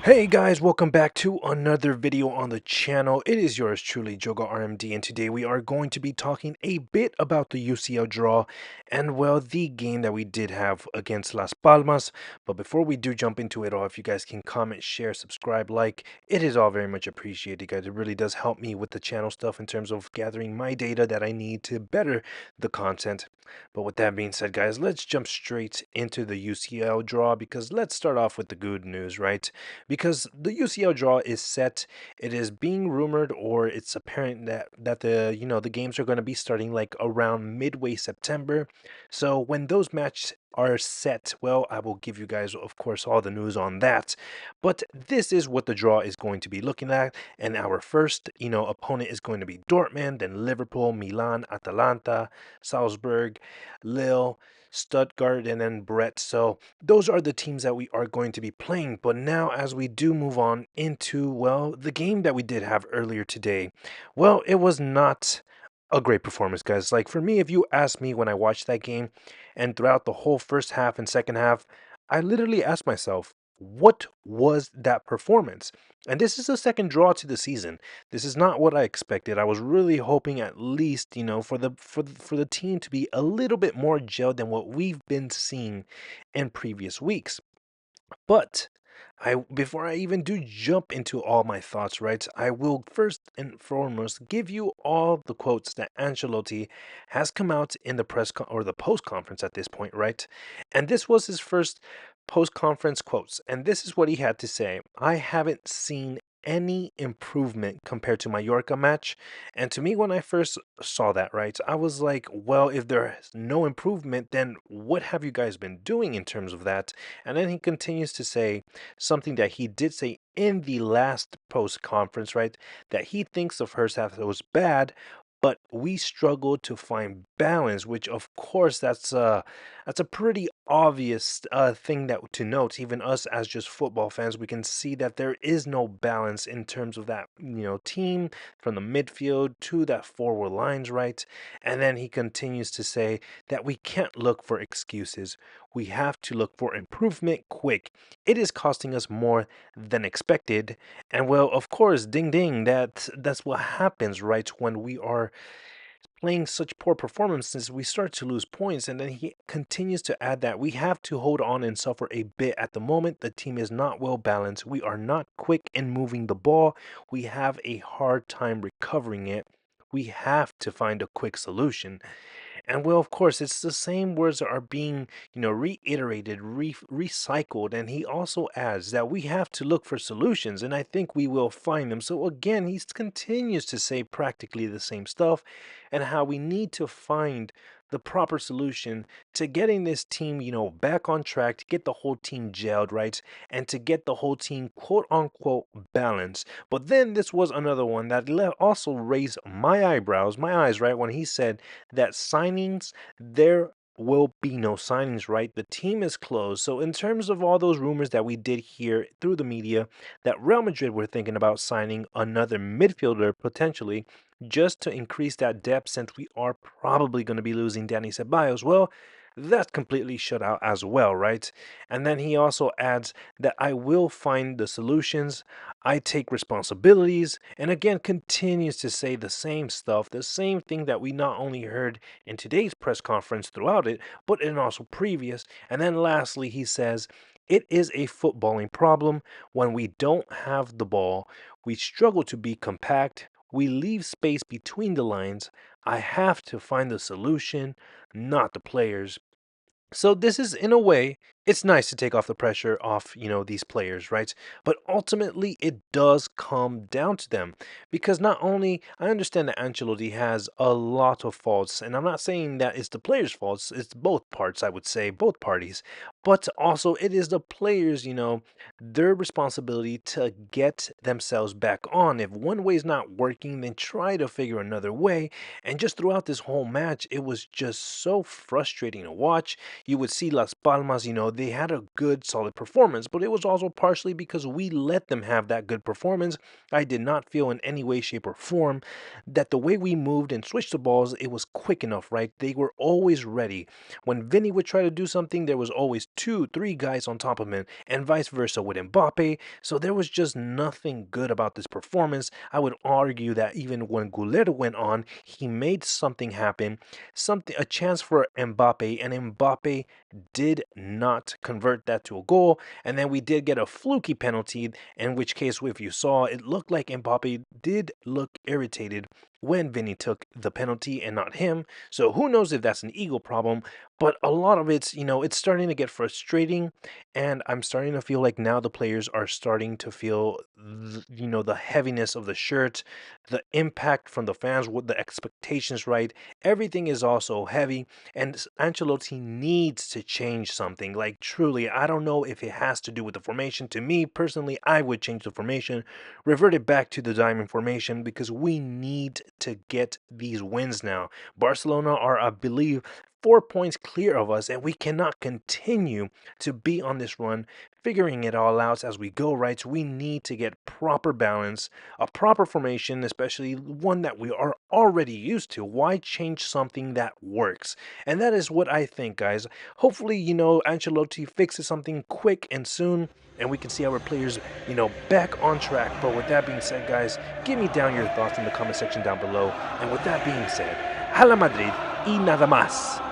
Hey guys, welcome back to another video on the channel. It is yours truly, jogarmd, and today we are going to be talking a bit about the UCL draw and, well, the game that we did have against Las Palmas. But before we do jump into it all, if you guys can comment, share, subscribe, like, it is all very much appreciated, guys. It really does help me with the channel stuff in terms of gathering my data that I need to better the content. But with that being said, guys, let's jump straight into the UCL draw, because let's start off with the good news, right? Because the UCL draw is set. It is being rumored, or it's apparent that the games are going to be starting like around midway September. So when those matches are set, well, I will give you guys, of course, all the news on that. But this is what the draw is going to be looking at, and our first, opponent is going to be Dortmund, then Liverpool, Milan, Atalanta, Salzburg, Lille, Stuttgart, and then Brett. So those are the teams that we are going to be playing. But now, as we do move on into, well, the game that we did have earlier today, well, it was not a great performance, guys. Like, for me, if you ask me when I watched that game and throughout the whole first half and second half, I literally asked myself, what was that performance? And this is the second draw to the season. This is not what I expected. I was really hoping, at least, for the team to be a little bit more gelled than what we've been seeing in previous weeks. But before I even do jump into all my thoughts, right, I will first and foremost give you all the quotes that Ancelotti has come out in the or the post conference at this point, right? And this was his first post conference quotes, and this is what he had to say: "I haven't seen any improvement compared to Mallorca match." And to me, when I first saw that, right, I was like, well, if there's no improvement, then what have you guys been doing in terms of that? And then he continues to say something that he did say in the last post conference, right? That he thinks the first half was bad, but we struggled to find balance, which, of course, that's a pretty obvious thing that to note. Even us as just football fans, we can see that there is no balance in terms of that team, from the midfield to that forward lines, right? And then he continues to say that we can't look for excuses. We have to look for improvement quick. It is costing us more than expected. And, well, of course, ding ding, that's what happens, right? When we are playing such poor performances, we start to lose points. And then he continues to add that we have to hold on and suffer a bit at the moment. The team is not well balanced. We are not quick in moving the ball. We have a hard time recovering it. We have to find a quick solution. And, well, of course, it's the same words that are being, reiterated, recycled. And he also adds that we have to look for solutions, and I think we will find them. So again, he continues to say practically the same stuff, and how we need to find the proper solution to getting this team, back on track, to get the whole team gelled, right? And to get the whole team, quote unquote, balanced. But then this was another one that also raised my eyebrows, my eyes, right? When he said that signings, there will be no signings, right? The team is closed. So in terms of all those rumors that we did hear through the media, that Real Madrid were thinking about signing another midfielder potentially, just to increase that depth, since we are probably going to be losing Danny Ceballos, well, that's completely shut out as well, right? And then he also adds that I will find the solutions, I take responsibilities, and again continues to say the same stuff, the same thing that we not only heard in today's press conference throughout it, but in also previous. And then lastly, he says, it is a footballing problem. When we don't have the ball, we struggle to be compact. We leave space between the lines. I have to find the solution, not the players. So this is, in a way, it's nice to take off the pressure off, these players, right? But ultimately, it does come down to them, because not only I understand that Ancelotti has a lot of faults, and I'm not saying that it's the players' faults. It's both parts, I would say, both parties. But also, it is the players, their responsibility to get themselves back on. If one way is not working, then try to figure another way. And just throughout this whole match, it was just so frustrating to watch. You would see Las Palmas, they had a good, solid performance, but it was also partially because we let them have that good performance. I did not feel in any way, shape, or form that the way we moved and switched the balls, it was quick enough, right? They were always ready. When Vinny would try to do something, there was always two, three guys on top of him, and vice versa with Mbappe. So there was just nothing good about this performance. I would argue that even when Gullit went on, he made something happen, something a chance for Mbappe, and Mbappe did not convert that to a goal. And then we did get a fluky penalty, in which case, if you saw, it looked like Mbappe did look irritated when Vinny took the penalty and not him. So who knows if that's an ego problem, but a lot of it's starting to get frustrating, and I'm starting to feel like now the players are starting to feel the heaviness of the shirt, the impact from the fans, what the expectations, right? Everything is also heavy, and Ancelotti needs to change something. Like truly, I don't know if it has to do with the formation. To me personally, I would change the formation, revert it back to the diamond formation, because we need to get these wins now. Barcelona are, I believe, 4 points clear of us, and we cannot continue to be on this run, figuring it all out as we go, right? So we need to get proper balance, a proper formation, especially one that we are already used to. Why change something that works? And that is what I think, guys. Hopefully, Ancelotti fixes something quick and soon, and we can see our players, back on track. But with that being said, guys, give me down your thoughts in the comment section down below. And with that being said, Hala Madrid y nada más.